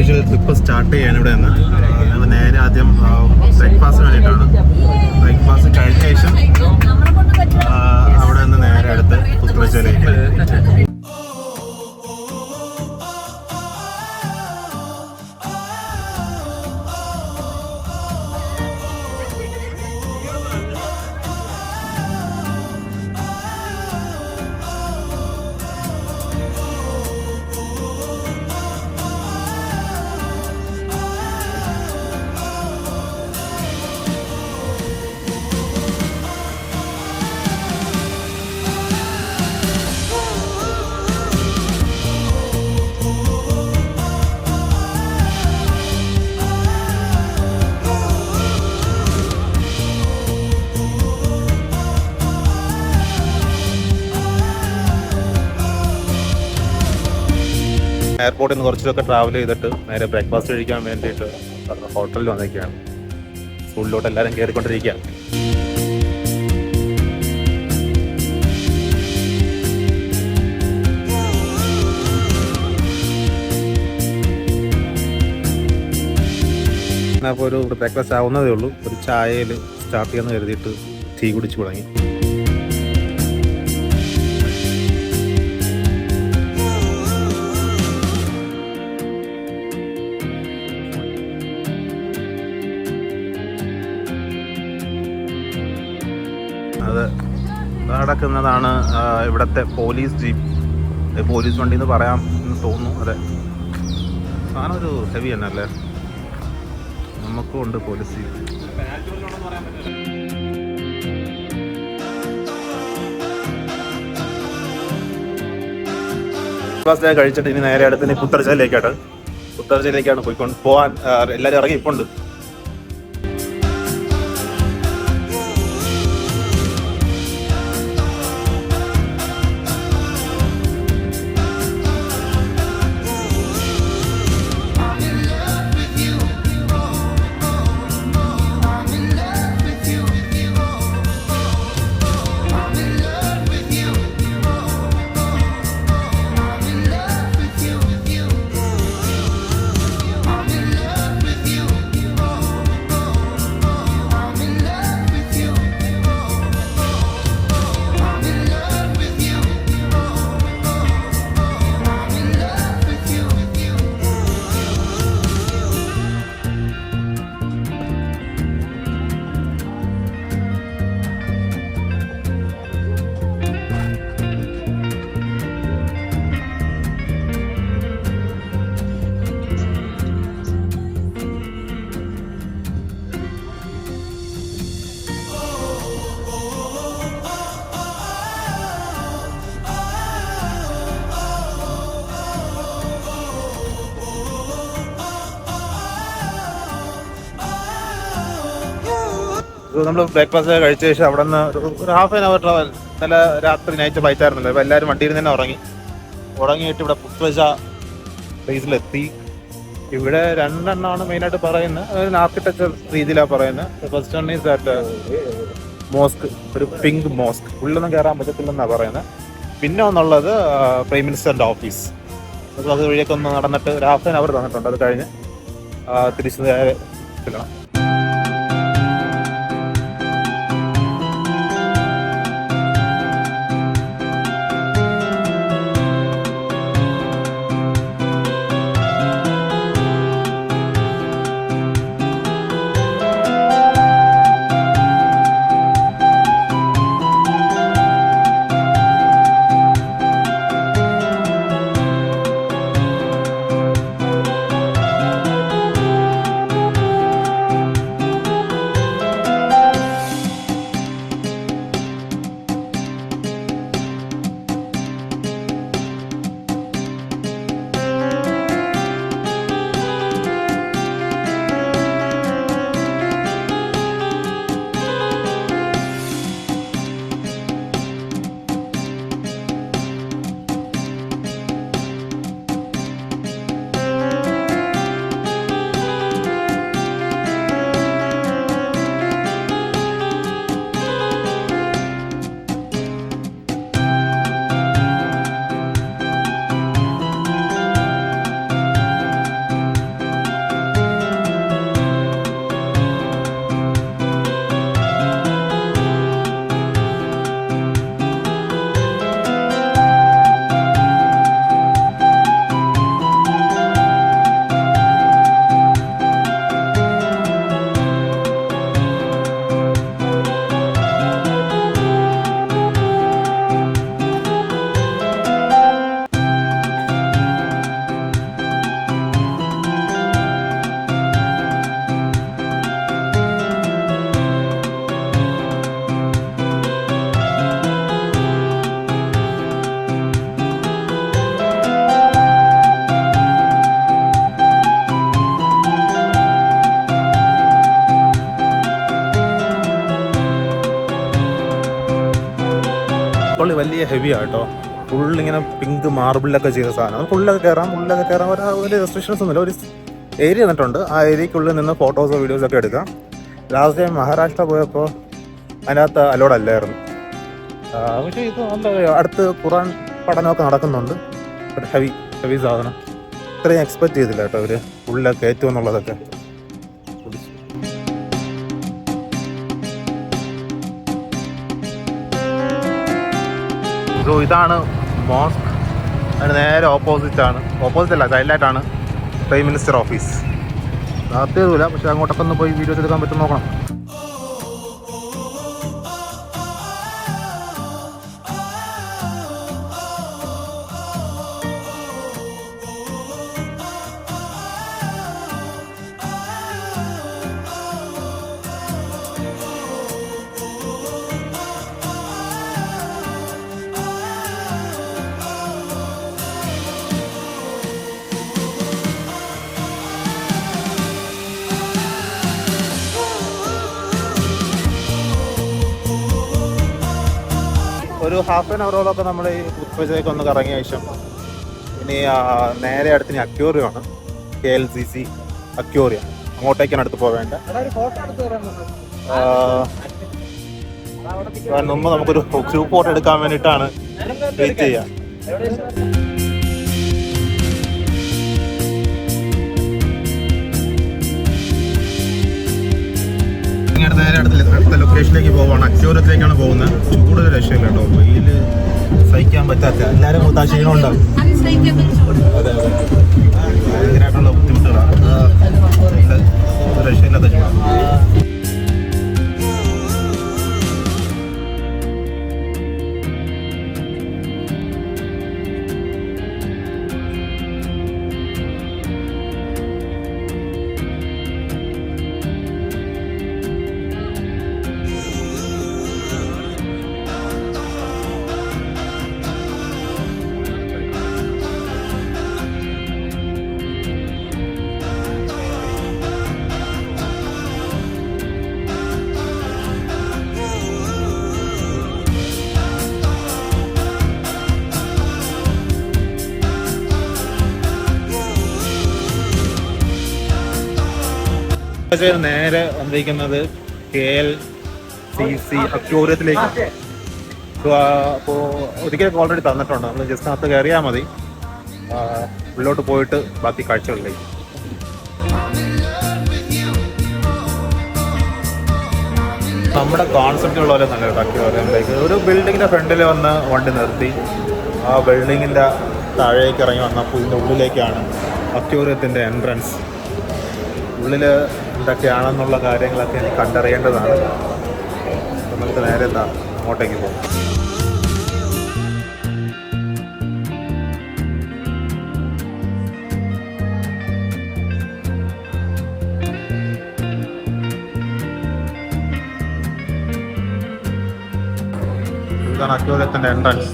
Official trip start ചെയ്യാൻ ഇവിടെ നിന്ന് ഞങ്ങൾ നേരെ ആദ്യം ബ്രേക്ക്ഫാസ്റ്റിന് വേണ്ടിയിട്ടാണ്. ബ്രേക്ക്ഫാസ്റ്റ് കഴിഞ്ഞ ശേഷം അവിടെ നിന്ന് നേരെ അടുത്ത് പുത്തുളശ്ശേരിയിലേക്ക്. എയർപോർട്ടിൽ നിന്ന് കുറച്ചൊക്കെ ട്രാവൽ ചെയ്തിട്ട് നേരെ ബ്രേക്ക്ഫാസ്റ്റ് കഴിക്കാൻ വേണ്ടിയിട്ട് ഹോട്ടലിൽ വന്നിരിക്കുകയാണ്. സ്കൂളിലോട്ട് എല്ലാവരും കയറിക്കൊണ്ടിരിക്കുകയാണ്. അപ്പോൾ ഒരു ബ്രേക്ക്ഫാസ്റ്റ് ആവുന്നതേ ഉള്ളൂ. ഒരു ചായയിൽ സ്റ്റാർട്ട് ചെയ്യാമെന്ന് കരുതിയിട്ട് ടീ കുടിച്ച് തുടങ്ങി. അത് നടക്കുന്നതാണ് ഇവിടുത്തെ പോലീസ് ജീപ്പ്, പോലീസ് വണ്ടി എന്ന് പറയാം എന്ന് തോന്നുന്നു. അതെ, സാധനം ഒരു ഹെവി തന്നെ അല്ലേ. നമുക്കും ഉണ്ട് പോലീസ് ജീപ്പ്. ബ്രേക്ക്ഫാസ്റ്റ് കഴിച്ചിട്ട് ഇനി നേരെ അടുത്ത് പുത്തർച്ചയിലേക്കാണ് പോകാൻ എല്ലാവരും ഇറങ്ങി ഇപ്പോൾ ഉണ്ട്. നമ്മൾ ബ്രേക്ക്ഫാസ്റ്റ് കഴിച്ച ശേഷം അവിടെ നിന്ന് ഒരു ഹാഫ് ആൻ അവർ ട്രാവൽ. നല്ല രാത്രി നൈറ്റ് ഫ്ലൈറ്റ് ആയിരുന്നല്ലോ. അപ്പോൾ എല്ലാവരും വണ്ടിയിൽ തന്നെ ഉറങ്ങിയിട്ട് ഇവിടെ പുത്തുളശ്ശ പ്ലേസിലെത്തി. ഇവിടെ രണ്ടെണ്ണമാണ് മെയിനായിട്ട് പറയുന്നത്. ഒരു ആർക്കിടെക്ചർ രീതിയിലാണ് പറയുന്നത്. First one is that mosque, ഒരു പിങ്ക് മോസ്ക്. ഉള്ളൊന്നും കയറാൻ പറ്റത്തില്ലെന്നാണ് പറയുന്നത്. പിന്നെ ഒന്നുള്ളത് പ്രൈം മിനിസ്റ്ററിൻ്റെ ഓഫീസ്. അത് വഴിയൊക്കെ ഒന്ന് നടന്നിട്ട് ഒരു ഹാഫ് ആൻ അവർ തന്നിട്ടുണ്ട്. അത് കഴിഞ്ഞ് തിരിച്ച് നേരെ ചെല്ലണം. ഹെവി ആട്ടോ. ഫുള്ളിങ്ങനെ പിങ്ക് മാർബിളിലൊക്കെ ചെയ്ത സാധനം. ഫുള്ളൊക്കെ കയറാം. ഒരു റെസ്ട്രിക്ഷൻസ് ഒന്നുമില്ല. ഒരു ഏരിയ തന്നിട്ടുണ്ട്. ആ ഏരിയക്കുള്ളിൽ നിന്ന് ഫോട്ടോസോ വീഡിയോസൊക്കെ എടുക്കാം. ലാസ്റ്റ് ടൈം മഹാരാഷ്ട്ര പോയപ്പോൾ അതിനകത്ത് അലോഡ് അല്ലായിരുന്നു. പക്ഷേ ഇത് നല്ല അടുത്ത് ഖുറാൻ പഠനമൊക്കെ നടക്കുന്നുണ്ട്. ഹെവി സാധനം. ഇത്രയും എക്സ്പെക്ട് ചെയ്തില്ല കേട്ടോ അവർ ഉള്ളിലൊക്കെ കയറ്റും എന്നുള്ളതൊക്കെ. സോ ഇതാണ് മോസ്ക്. അതിന് നേരെ ഓപ്പോസിറ്റ് അല്ല, സൈഡിലായിട്ടാണ് പ്രൈം മിനിസ്റ്റർ ഓഫീസ്. താത്തേതുമില്ല, പക്ഷെ അങ്ങോട്ടൊക്കെ ഒന്ന് പോയി വീഡിയോസ് എടുക്കാൻ പറ്റും നോക്കണം. ഒരു ഹാഫ് ആൻ അവറോളൊക്കെ നമ്മൾ ഈ ഉത്പജയ്ക്ക് ഒന്ന് കറങ്ങിയ ശേഷം ഇനി നേരെ അടുത്ത് അക്വേറിയമാണ്. KLCC aquarium. അങ്ങോട്ടേക്കാണ് അടുത്ത് പോവേണ്ട. മുമ്പ് നമുക്കൊരു ഗ്രൂപ്പ് ഫോട്ടോ എടുക്കാൻ വേണ്ടിയിട്ടാണ് വെയിറ്റ് ചെയ്യുക. നേരെ അടുത്ത ലൊക്കേഷനിലേക്ക് പോവാണ്. അക്വേറിയത്തിലേക്കാണ് പോകുന്നത്. ചൂട് രക്ഷയില്ല കേട്ടോ. വെയിൽ സഹിക്കാൻ പറ്റാത്ത എല്ലാവരും മൊത്തം ക്ഷീണമുണ്ടാകും. അതെ ഭയങ്കരമായിട്ടുള്ള ബുദ്ധിമുട്ടുകളാണ്. രക്ഷയില്ലാത്ത ചൂടാണ്. നേരെ വന്നിരിക്കുന്നത് KLCC അക്വേറിയത്തിലേക്ക്. അപ്പോൾ ഒരിക്കലൊക്കെ ഓൾറെഡി തന്നിട്ടുണ്ട്. നമ്മൾ ജസ്റ്റ് അകത്ത് കയറിയാൽ മതി. ഉള്ളിലോട്ട് പോയിട്ട് ബാക്കി കാഴ്ചകളിലേക്ക്. നമ്മുടെ കോൺസെപ്റ്റുള്ള പോലെ നല്ല അക്വേറിയത്തിലേക്ക് ഒരു ബിൽഡിങ്ങിൻ്റെ ഫ്രണ്ടിൽ വന്ന് വണ്ടി നിർത്തി ആ ബിൽഡിങ്ങിൻ്റെ താഴേക്ക് ഇറങ്ങി വന്നപ്പോൾ ഇതിൻ്റെ ഉള്ളിലേക്കാണ് അക്വേറിയത്തിൻ്റെ എൻട്രൻസ്. ഉള്ളിൽ എന്തൊക്കെയാണെന്നുള്ള കാര്യങ്ങളൊക്കെ എനിക്ക് കണ്ടറിയേണ്ടതാണ്. അപ്പം നമുക്ക് നേരെ അങ്ങോട്ടേക്ക് പോകും. ഇതാണ് അക്വേറിയത്തിൻ്റെ എൻട്രൻസ്.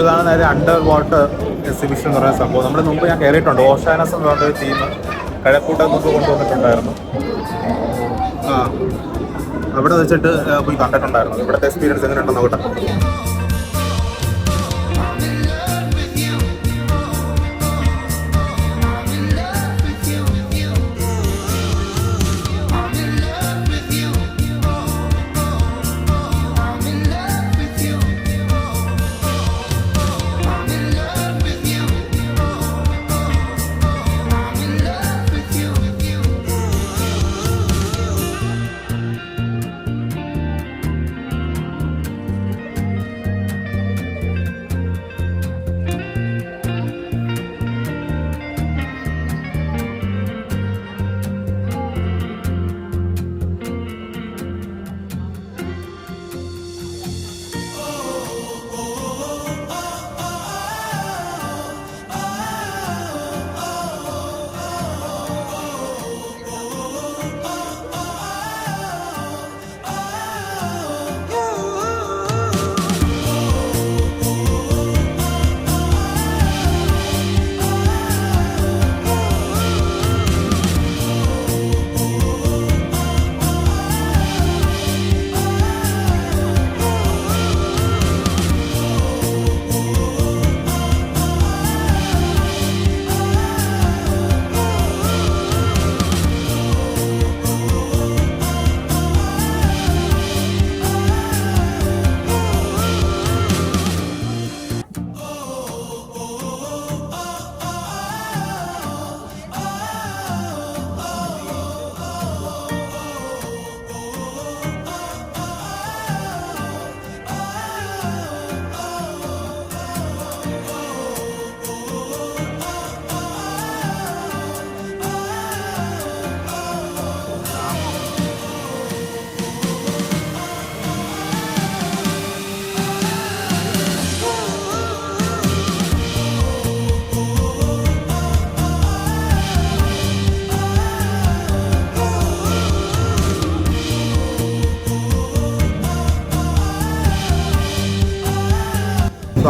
ഇതാണ് നേരെ അണ്ടർ വാട്ടർ എക്സിബിഷൻ എന്ന് പറയുന്ന സംഭവം. നമ്മൾ മുമ്പ് ഞാൻ കയറിയിട്ടുണ്ട്. ഓഷാനസ് എന്ന് പറഞ്ഞൊരു ടീം കഴക്കൂട്ടം മുമ്പ് കൊണ്ടുവന്നിട്ടുണ്ടായിരുന്നു. അവിടെ വെച്ചിട്ട് പോയി കണ്ടിട്ടുണ്ടായിരുന്നു. ഇവിടുത്തെ എക്സ്പീരിയൻസ് എങ്ങനെ ഉണ്ടെന്ന് നോക്കട്ടെ.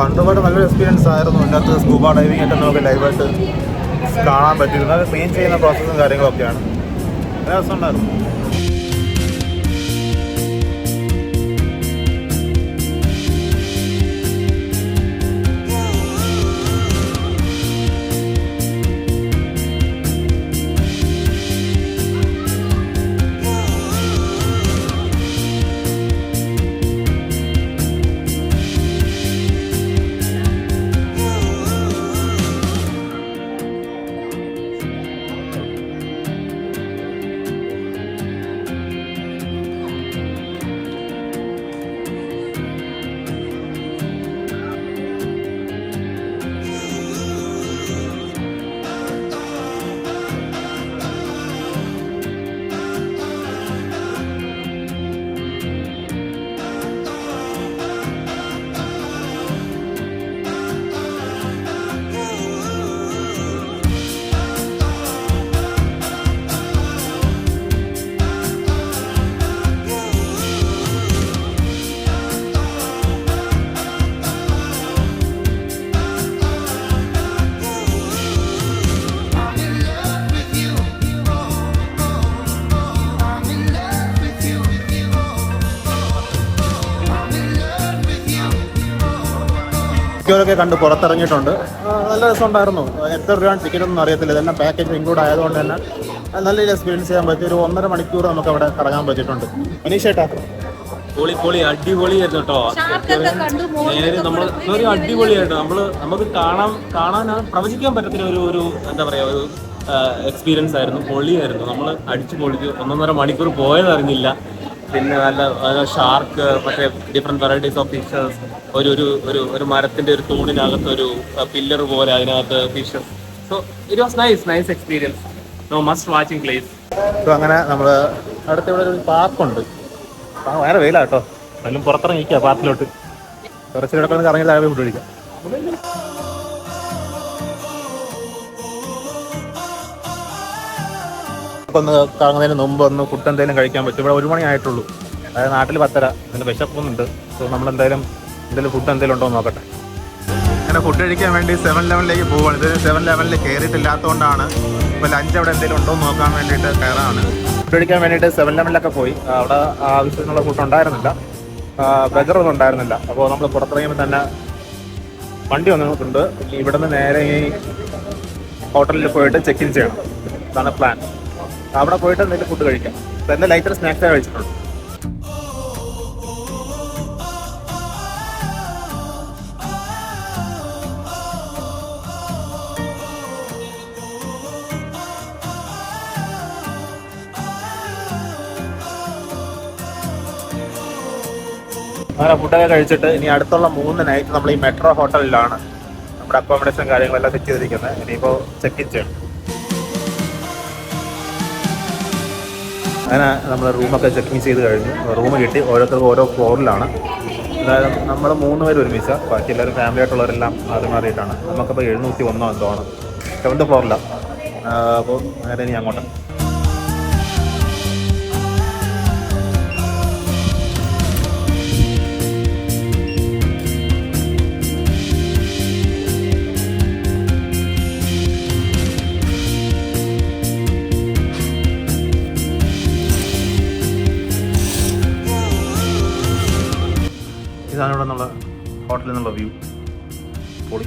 അണ്ടർവാട്ടർ നല്ലൊരു എക്സ്പീരിയൻസ് ആയിരുന്നു. ഇതിനകത്ത് സ്കൂബ ഡൈവിംഗ് ഒക്കെ നമുക്ക് ലൈവായിട്ട് കാണാൻ പറ്റിയിരുന്നു. അത് ക്ലീൻ ചെയ്യുന്ന പ്രോസസ്സും കാര്യങ്ങളൊക്കെയാണ്. നല്ല രസമുണ്ടായിരുന്നു. ൊക്കെ കണ്ട് പുറത്തിറങ്ങിയിട്ടുണ്ട്. നല്ല രസമുണ്ടായിരുന്നു. എത്ര രൂപയാണ് ടിക്കറ്റ് ഒന്നും അറിയത്തില്ല. ഇതെല്ലാം പാക്കേജ് ഇൻക്ലൂഡ് ആയതുകൊണ്ട് തന്നെ നല്ലൊരു എക്സ്പീരിയൻസ് ചെയ്യാൻ പറ്റി. ഒരു 1.5 മണിക്കൂർ നമുക്ക് അവിടെ കറങ്ങാൻ പറ്റിയിട്ടുണ്ട്. മനീഷേട്ടാ പൊളി അടിപൊളിയായിരുന്നു കേട്ടോ. നമ്മൾ അടിപൊളിയായിട്ട് നമുക്ക് കാണാൻ പ്രവചിക്കാൻ പറ്റത്തില്ല ഒരു എന്താ പറയാ ഒരു എക്സ്പീരിയൻസ് ആയിരുന്നു. പൊളിയായിരുന്നു. നമ്മൾ അടിച്ചു പൊളിച്ചു. 1.5 മണിക്കൂർ പോയതറിഞ്ഞില്ല. പിന്നെ നല്ല ഷാർക്ക്, മറ്റേ ഡിഫറെന്റ് വെറൈറ്റീസ് ഓഫ് ഫിഷസ്, ഒരു മരത്തിന്റെ ഒരു തൂണിനകത്ത് ഒരു പില്ലർ പോലെ അതിനകത്ത് fishes. So it was nice experience. No must watching place. അങ്ങനെ നമ്മള് അടുത്ത ഇവിടെ ഒരു പാർക്കുണ്ട്. വേറെ വെയിലാട്ടോ. എന്നാലും പുറത്തിറങ്ങിക്കുക പാർക്കിലോട്ട്. കുറച്ചിടക്കൊന്ന് കറങ്ങി താഴെ ഫുഡ് കഴിക്കാം. ഒന്ന് കറങ്ങുന്നതിന് മുമ്പ് ഒന്ന് ഫുഡ് എന്തെങ്കിലും കഴിക്കാൻ പറ്റും. ഇവിടെ 1 മണി ആയിട്ടുള്ളൂ. അതായത് നാട്ടിൽ 10:30. അതിന് വിശപ്പൊന്നുണ്ട്. സോ നമ്മളെന്തായാലും എന്തെങ്കിലും ഫുഡ് എന്തെങ്കിലും ഉണ്ടോ എന്ന് നോക്കട്ടെ. അങ്ങനെ ഫുഡ് കഴിക്കാൻ വേണ്ടി 7-Eleven പോവുകയാണ്. ഇത് 7-Eleven കയറിയിട്ടില്ലാത്തതുകൊണ്ടാണ് ഇപ്പോൾ ലഞ്ച് അവിടെ എന്തെങ്കിലും ഉണ്ടോ എന്ന് നോക്കാൻ വേണ്ടിയിട്ട് കയറാണ്. ഫുഡ് കഴിക്കാൻ വേണ്ടിയിട്ട് 7-Eleven പോയി. അവിടെ ആവശ്യത്തിനുള്ള ഫുഡ് ഉണ്ടായിരുന്നില്ല, ബർഗറൊന്നും ഉണ്ടായിരുന്നില്ല. അപ്പോൾ നമ്മൾ പുറത്തിറങ്ങിയപ്പോൾ തന്നെ വണ്ടി വന്നിട്ടുണ്ട്. ഇവിടെ നിന്ന് നേരെ ഈ ഹോട്ടലിൽ പോയിട്ട് ചെക്ക് ഇൻ ചെയ്യണം. ഇതാണ് പ്ലാൻ. അവിടെ പോയിട്ട് എന്തെങ്കിലും ഫുഡ് കഴിക്കാം. തന്നെ ലൈറ്റർ സ്നാക്സാണ് കഴിച്ചിട്ടുണ്ട്. അങ്ങനെ ഫുഡൊക്കെ കഴിച്ചിട്ട് ഇനി അടുത്തുള്ള 3 നൈറ്റ് നമ്മൾ ഈ മെട്രോ ഹോട്ടലിലാണ് നമ്മുടെ അക്കോമഡേഷൻ കാര്യങ്ങളെല്ലാം സെറ്റ് ചെയ്തിരിക്കുന്നത്. ഇനിയിപ്പോൾ ചെക്ക് ഇൻ ചെയ്യണം. അങ്ങനെ നമ്മൾ റൂമൊക്കെ ചെക്ക് ഇൻ ചെയ്ത് കഴിഞ്ഞു. റൂം കിട്ടി. ഓരോരുത്തർക്കും ഓരോ ഫ്ലോറിലാണ്. അതായത് നമ്മൾ 3 പേര് ഒരുമിച്ച, ബാക്കി എല്ലാവരും ഫാമിലി ആയിട്ടുള്ളവരെല്ലാം ആദ്യം മാറിയിട്ടാണ്. നമുക്കപ്പോൾ 701 എന്തോ ആണ്. 7th ഫ്ലോറിലാണ്. അപ്പോൾ നേരെ ഇനി അങ്ങോട്ട്. ഇതാണ് ഇവിടെ നിന്നുള്ള ഹോട്ടലിൽ നിന്നുള്ള വ്യൂ. പൊളി.